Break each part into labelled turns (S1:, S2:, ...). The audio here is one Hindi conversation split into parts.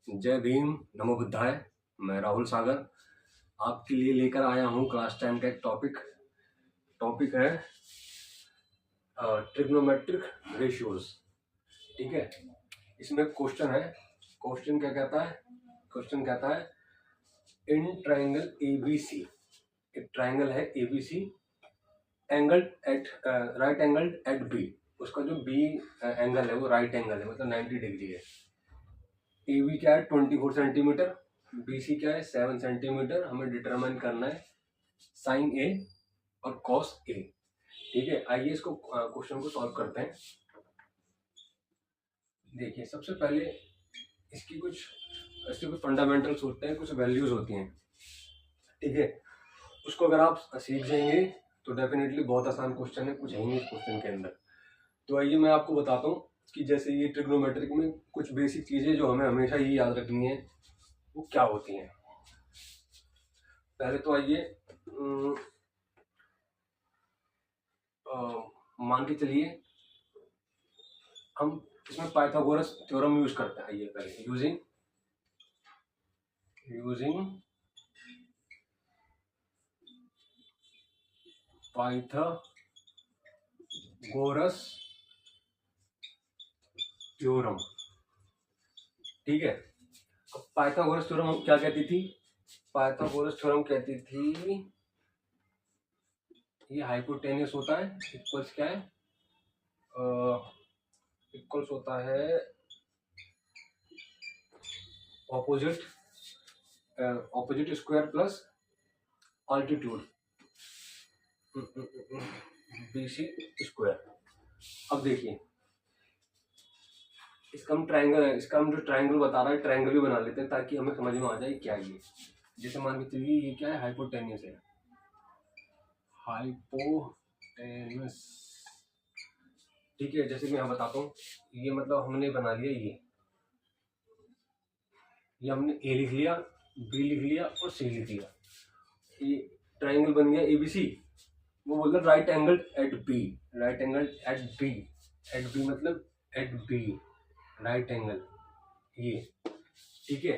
S1: जय भीम, नमो बुद्धाय। मैं राहुल सागर आपके लिए लेकर आया हूँ क्लास 10 का एक टॉपिक है ट्रिग्नोमेट्रिक रेशियोज। ठीक है, इसमें क्वेश्चन है। क्वेश्चन क्या कहता है? क्वेश्चन कहता है इन ट्राइंगल एबीसी, एक ट्राइंगल है ABC, angle at right angle at B. उसका जो बी एंगल है वो राइट एंगल है, मतलब 90 डिग्री है। ए बी क्या है 24 सेंटीमीटर, बी सी क्या है 7 सेंटीमीटर। हमें डिटरमाइन करना है साइन ए और कॉस ए। ठीक है, आइए इसको क्वेश्चन को सॉल्व करते हैं। देखिए, सबसे पहले इसकी कुछ फंडामेंटल्स होते हैं, कुछ वैल्यूज होती हैं। ठीक है, उसको अगर आप सीख जाएंगे तो डेफिनेटली बहुत आसान क्वेश्चन है, कुछ है ही नहीं इस क्वेश्चन के अंदर। तो आइए मैं आपको बताता हूँ कि जैसे ये ट्रिग्नोमेट्रिक में कुछ बेसिक चीजें जो हमें हमेशा ही याद रखनी है वो क्या होती हैं। पहले तो आइए मान के चलिए हम इसमें पाइथागोरस थ्योरम यूज करते हैं। आइए पहले यूजिंग पाइथागोरस थ्योरम। ठीक है, अब पाइथागोरस थ्योरम क्या कहती थी? पाइथागोरस थ्योरम कहती थी ये हाइपोटेन्यूस होता है इक्वल्स क्या है, इक्वल्स होता है opposite square plus altitude BC square. अब देखिए, इसका हम जो ट्राइंगल बता रहा है ट्राइंगल भी बना लेते हैं ताकि हमें समझ में आ जाए क्या है ये। जैसे मान के चलिए ये क्या है, हाइपोटेन्यूस है, हाइपोटेनस। ठीक है, जैसे मैं यहाँ बताता हूँ, ये मतलब हमने बना लिया ये हमने ए लिख लिया, बी लिख लिया और सी लिख लिया। ये ट्राइंगल बन गया एबीसी। वो बोल रहा right angle at B, right angle at B, at B मतलब एट बी राइट एंगल ये। ठीक है,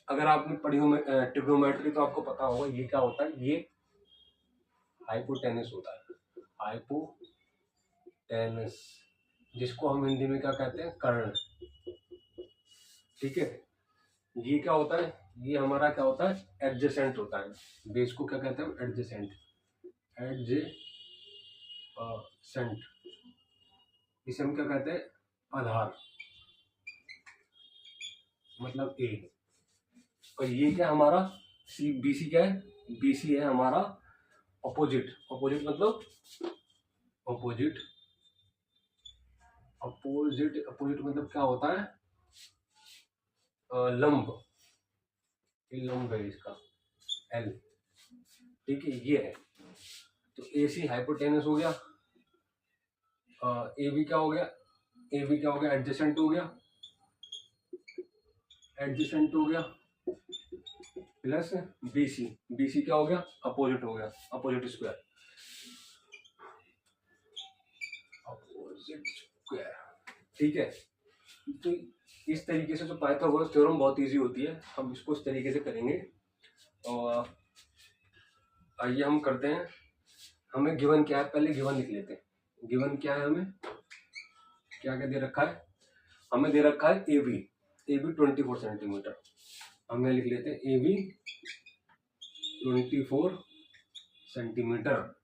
S1: अगर आपने पढ़ी हो ट्रिग्नोमेट्री तो आपको पता होगा ये क्या होता है। ये हाइपोटेनस होता है, हाइपोटेनस, जिसको हम हिंदी में क्या कहते हैं, कर्ण। ठीक है, ये क्या होता है, ये हमारा क्या होता है, एडजेसेंट होता है। बेस को क्या कहते हैं, एडजेसेंट, एडजेसेंट। इसे हम क्या कहते हैं, आधार, मतलब ए। और ये क्या हमारा सी बी सी क्या है, बी सी है हमारा अपोजिट। अपोजिट मतलब अपोजिट, अपोजिट मतलब क्या होता है, लंब। ये लंब है इसका एल। ठीक है, ये है। तो ए सी हाइपोटेनस हो गया, ए बी क्या हो गया, ए बी क्या हो गया, एडजेसेंट हो गया, एडजेसेंट हो गया, plus B C, B C क्या हो गया, अपोजिट हो गया, अपोजिट स्क्वायर, अपोजिट स्क्वायर। ठीक है, तो इस तरीके से जो पाइथागोरस थ्योरम बहुत इजी होती है, हम इसको इस तरीके से करेंगे। और आइए हम करते हैं। हमें गिवन क्या है, पहले गिवन लिख लेते हैं। गिवन क्या है, हमें क्या क्या दे रखा है, हमें दे रखा है ए बी 24 सेंटीमीटर। हमें लिख लेते हैं ए बी 24 सेंटीमीटर,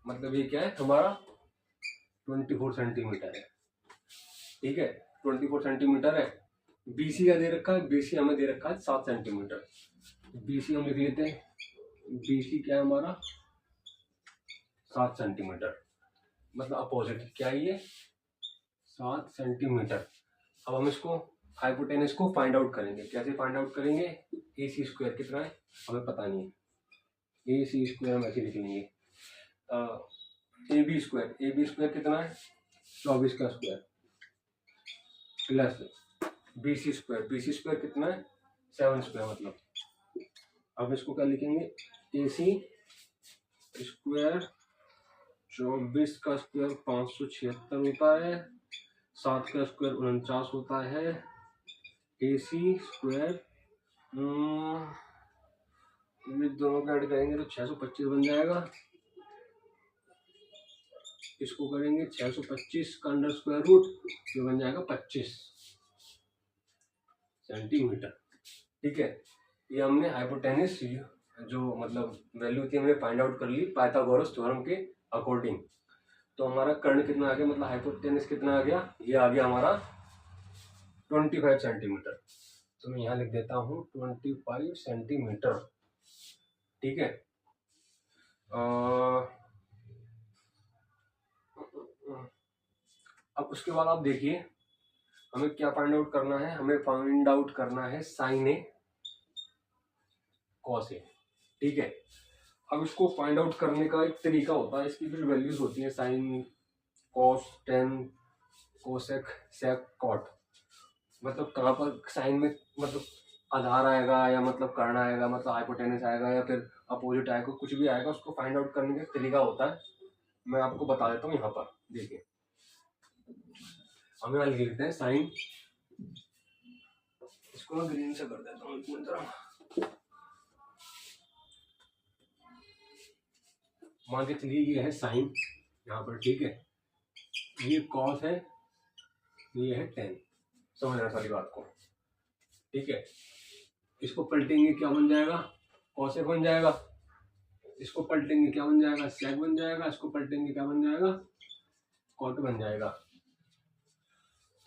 S1: मतलब ये क्या है हमारा 24 सेंटीमीटर है। ठीक है, 24 सेंटीमीटर है। बीसी का दे रखा है, बीसी हमें दे रखा है 7 सेंटीमीटर। बीसी हम लिख लेते हैं, बीसी क्या है हमारा 7 सेंटीमीटर, मतलब अपोजिट क्या है ये 7 सेंटीमीटर। अब हम इसको हाइपोटेनस को फाइंड आउट करेंगे। कैसे फाइंड आउट करेंगे, ए सी स्क्वायर कितना है हमें पता नहीं है, ए सी स्क्वायर हम ऐसे लिख लेंगे। ए बी स्क्वायर कितना है 24 का square, plus B C square कितना है 7 स्क्वायर। मतलब अब इसको क्या लिखेंगे, ए सी स्क्वायर 24 का स्क्वायर 576 होता है, 7 का स्क्वायर 49 होता है, AC स्क्वायर, ये दोनों का ऐड करेंगे तो 625 बन जाएगा। इसको करेंगे 625 का अंडर स्क्वायर रूट, जो बन जाएगा 25 सेंटीमीटर। ठीक है, ये हमने हाइपोटेनस जो मतलब वैल्यू थी हमने फाइंड आउट कर ली पाइथागोरस थ्योरम के अकॉर्डिंग। तो हमारा कर्ण कितना आ गया, मतलब हाइपोटेनस कितना आ गया, ये आ गया हमारा 25 सेंटीमीटर। तो मैं यहाँ लिख देता हूँ 25 सेंटीमीटर। ठीक है, अब उसके बाद आप देखिए हमें क्या फाइंड आउट करना है, हमें फाइंड आउट करना है साइन ए कॉस ए। ठीक है, अब इसको फाइंड आउट करने का एक तरीका होता है, इसकी फिर वैल्यूज होती है साइन, कॉस, टेन, कोसेक, सेक, कॉट। मतलब कहाँ पर साइन में मतलब आधार आएगा या मतलब कर्ण आएगा, मतलब हाइपोटेनस आएगा या फिर अपोजिट आएगा, कुछ भी आएगा, उसको फाइंड आउट करने का तरीका होता है। मैं आपको बता देता हूँ यहाँ पर। देखिए हम यहाँ लिख लेते हैं साइन, इसको मैं ग्रीन से कर देता हूँ। मान के चलिए ये है साइन यहाँ पर। ठीक है, ये कॉस है, ये है टेन। समझना सारी बात को। ठीक है, इसको पलटेंगे क्या बन जाएगा, कॉसेक बन जाएगा। इसको पलटेंगे क्या बन जाएगा, सेक बन जाएगा। इसको पलटेंगे क्या बन जाएगा, कॉट बन जाएगा।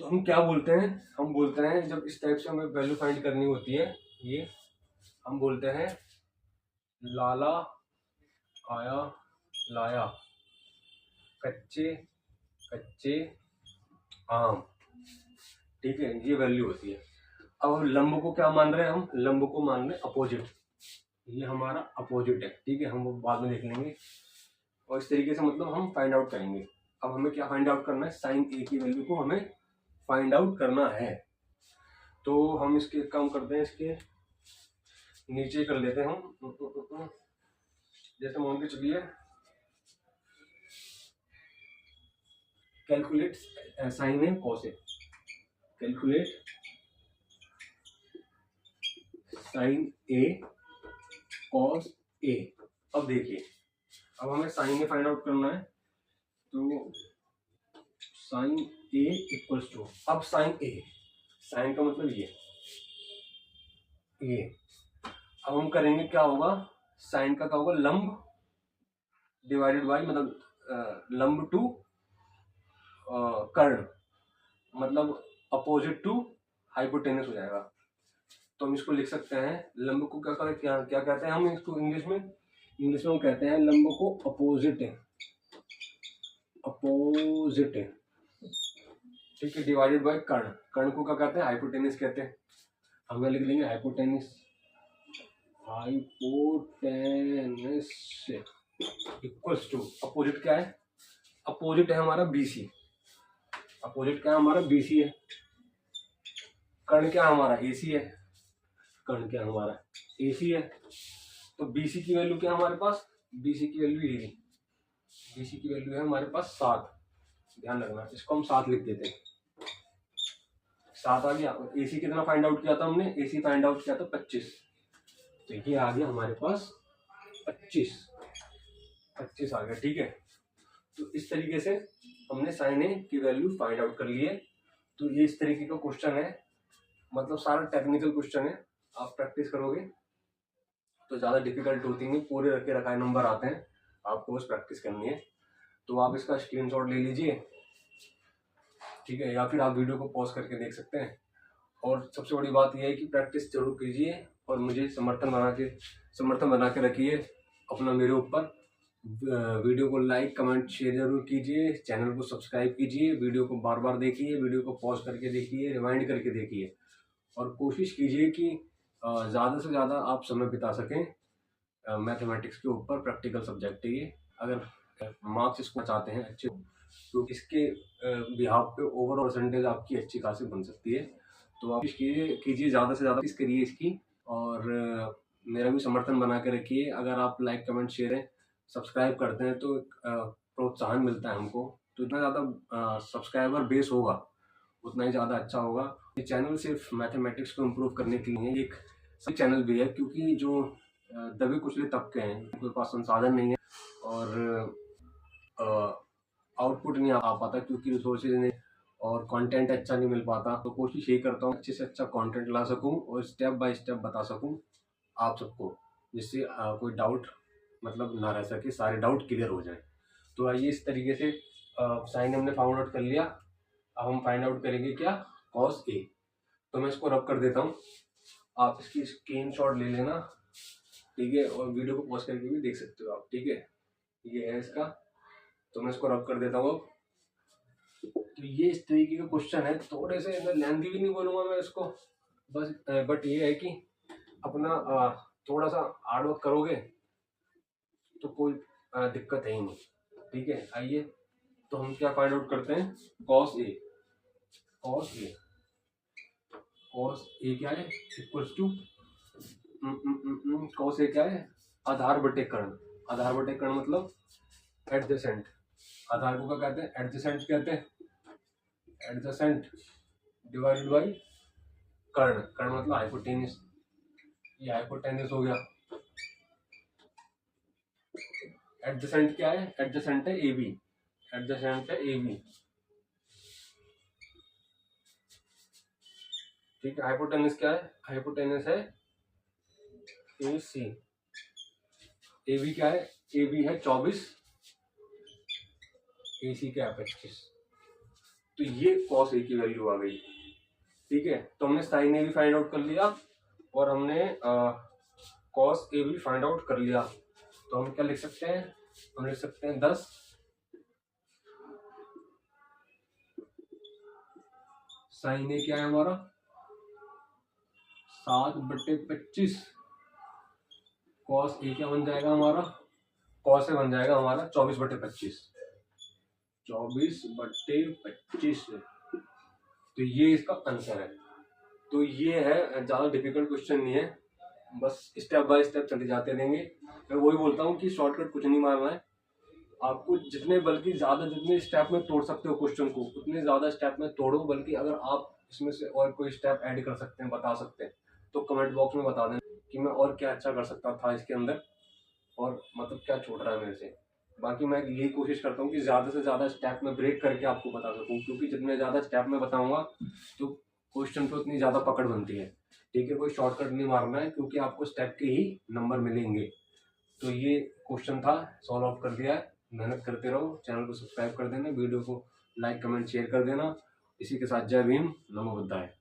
S1: तो हम क्या बोलते हैं, हम बोलते हैं जब इस टाइप से हमें वैल्यू फाइंड करनी होती है, ये हम बोलते हैं लाला आया लाया, कच्चे कच्चे आम। ठीक है, ये वैल्यू होती है। अब लंब को क्या मान रहे हैं, हम लंब को मान रहे हैं अपोजिट। ये हमारा अपोजिट है। ठीक है, हम वो बाद में देख लेंगे। और इस तरीके से मतलब हम फाइंड आउट करेंगे। अब हमें क्या फाइंड आउट करना है, साइन ए की वैल्यू को हमें फाइंड आउट करना है। तो हम इसके काम करते हैं, इसके नीचे कर लेते हैं हम। जैसे मान के चलिए calculate sign A cos A, calculate sign A cos A. अब देखिए, अब हमें साइन ए फाइंड आउट करना है। तो साइन ए इक्वल्स टू, अब साइन ए, साइन का मतलब ये अब हम करेंगे क्या होगा, साइन का क्या होगा, लंब डिवाइडेड बाय मतलब लंब टू कर्ण, मतलब अपोजिट टू हाइपोटेनस हो जाएगा। तो हम इसको लिख सकते हैं, लंब को क्या करें, क्या क्या कहते हैं हम इसको इंग्लिश में हम कहते हैं लंब को अपोजिट है, अपोजिट है। ठीक है, डिवाइडेड बाय कर्ण, कर्ण को क्या कहते हैं, हाइपोटेनस कहते हैं। हम लिख लेंगे hypotenuse, hypotenuse equals to, opposite क्या है, अपोजिट है हमारा बीसी, अपोजिट क्या है हमारा बीसी है। कर्ण क्या हमारा एसी है, कर्ण क्या हमारा एसी है। तो बीसी की वैल्यू क्या हमारे पास, बीसी की वैल्यू ये, बीसी की वैल्यू है हमारे पास 7। ध्यान रखना, इसको हम 7 लिख देते हैं। 7 आ गया। एसी कितना फाइंड आउट किया था हमने, एसी फाइंड आउट किया था 25। तो ये आ गया हमारे पास 25 आ गया। ठीक है, तो इस तरीके से हमने साइन ए की वैल्यू फाइंड आउट कर ली है। तो ये इस तरीके का क्वेश्चन है, मतलब सारा टेक्निकल क्वेश्चन है। आप प्रैक्टिस करोगे तो ज़्यादा डिफिकल्ट होती है, पूरे रखे रखाए नंबर आते हैं, आपको बस प्रैक्टिस करनी है। तो आप इसका स्क्रीनशॉट ले लीजिए। ठीक है, या फिर आप वीडियो को पॉज करके देख सकते हैं। और सबसे बड़ी बात यह है कि प्रैक्टिस जरूर कीजिए और मुझे समर्थन बना के रखिए अपना मेरे ऊपर। वीडियो को लाइक कमेंट शेयर जरूर कीजिए, चैनल को सब्सक्राइब कीजिए, वीडियो को बार बार देखिए, वीडियो को पॉज करके देखिए, रिवाइंड करके देखिए। और कोशिश कीजिए कि ज़्यादा से ज़्यादा आप समय बिता सकें मैथमेटिक्स के ऊपर। प्रैक्टिकल सब्जेक्ट है ये। अगर मार्क्स इसको चाहते हैं अच्छे, तो इसके बिहाफ पे ओवरऑल परसेंटेज आपकी अच्छी खासी बन सकती है। तो आप कीजिए ज़्यादा से ज़्यादा इस करिए इसकी। और मेरा भी समर्थन बना के रखिए। अगर आप लाइक कमेंट शेयर सब्सक्राइब करते हैं तो प्रोत्साहन मिलता है हमको। तो जितना ज़्यादा सब्सक्राइबर बेस होगा उतना ही ज़्यादा अच्छा होगा। ये चैनल सिर्फ मैथमेटिक्स को इम्प्रूव करने के लिए एक सही चैनल भी है, क्योंकि जो दबे कुचले तबके हैं उनके पास संसाधन नहीं है और आउटपुट नहीं आ पाता क्योंकि रिसोर्सेज नहीं और कंटेंट अच्छा नहीं मिल पाता। तो कोशिश यही करता हूँ अच्छे से अच्छा कंटेंट ला सकूँ और स्टेप बाय स्टेप बता सकूँ आप सबको, जिससे कोई डाउट मतलब ना रह सके, सारे डाउट क्लियर हो जाए। तो आइए इस तरीके से साइन हमने फाउंड आउट कर लिया। अब हम फाइंड आउट करेंगे क्या, कॉस ए। तो मैं इसको रब कर देता हूँ, आप इसकी स्क्रीनशॉट ले लेना, ठीक है, और वीडियो को पॉज करके भी देख सकते हो आप, ठीक है। ये है इसका, तो मैं इसको रब कर देता हूँ। तो ये इस तरीके का क्वेश्चन है, थोड़े से लेंथी भी नहीं बोलूँगा मैं इसको, बस बट ये है कि अपना थोड़ा सा हार्ड वर्क करोगे तो कोई दिक्कत है ही नहीं, ठीक है। आइए तो हम क्या फाइंड आउट करते हैं, cos A. Cos A, cos A क्या है, इक्वल्स टू कॉस ए क्या है, आधार बटे कर्ण। आधार बटे कर्ण मतलब एडजेसेंट। आधार को क्या कहते हैं, एडजेसेंट कहते हैं। एडजेसेंट डिवाइडेड बाई कर्ण। कर्ण मतलब हाइपोटेन्यूस, ये हाइपोटेन्यूस हो गया। एडजेसेंट क्या है, एडजेसेंट है ए बी। एडजेसेंट है ए बी, ठीक है। हाइपोटेन्यूस क्या है, हाइपोटेन्यूस है ए सी। ए बी क्या है, ए बी है 24, ए सी क्या है 25। तो ये कॉस ए की वैल्यू आ गई, ठीक है। तो हमने साइन ए भी फाइंड आउट कर लिया और हमने कॉस ए भी फाइंड आउट कर लिया। तो हम क्या लिख सकते हैं, हम लिख सकते हैं 10 साइन ए क्या है हमारा 7/25। कॉस ए क्या बन जाएगा हमारा, कॉस ए बन जाएगा हमारा 24/25। 24/25। तो ये इसका आंसर है। तो ये है, ज्यादा डिफिकल्ट क्वेश्चन नहीं है, बस स्टेप बाय स्टेप चले जाते रहेंगे। मैं वही बोलता हूँ कि शॉर्टकट कुछ नहीं मारना है आपको, जितने बल्कि ज्यादा जितने स्टेप में तोड़ सकते हो क्वेश्चन को उतने ज्यादा स्टेप में तोड़ो। बल्कि अगर आप इसमें से और कोई स्टेप ऐड कर सकते हैं, बता सकते हैं, तो कमेंट बॉक्स में बता दें कि मैं और क्या अच्छा कर सकता था इसके अंदर, और मतलब क्या छूट रहा है मेरे से। बाकी मैं यही कोशिश करता हूँ कि ज़्यादा से ज़्यादा स्टेप में ब्रेक करके आपको बता सकूँ, क्योंकि जितने ज़्यादा स्टेप में बताऊँगा तो क्वेश्चन पे उतनी ज़्यादा पकड़ बनती है, ठीक है। कोई शॉर्टकट नहीं मारना है क्योंकि आपको स्टेप के ही नंबर मिलेंगे। तो ये क्वेश्चन था, सॉल्व आउट कर दिया है। मेहनत करते रहो, चैनल को सब्सक्राइब कर देना, वीडियो को लाइक कमेंट शेयर कर देना। इसी के साथ जय भीम, नमो बुद्धाय।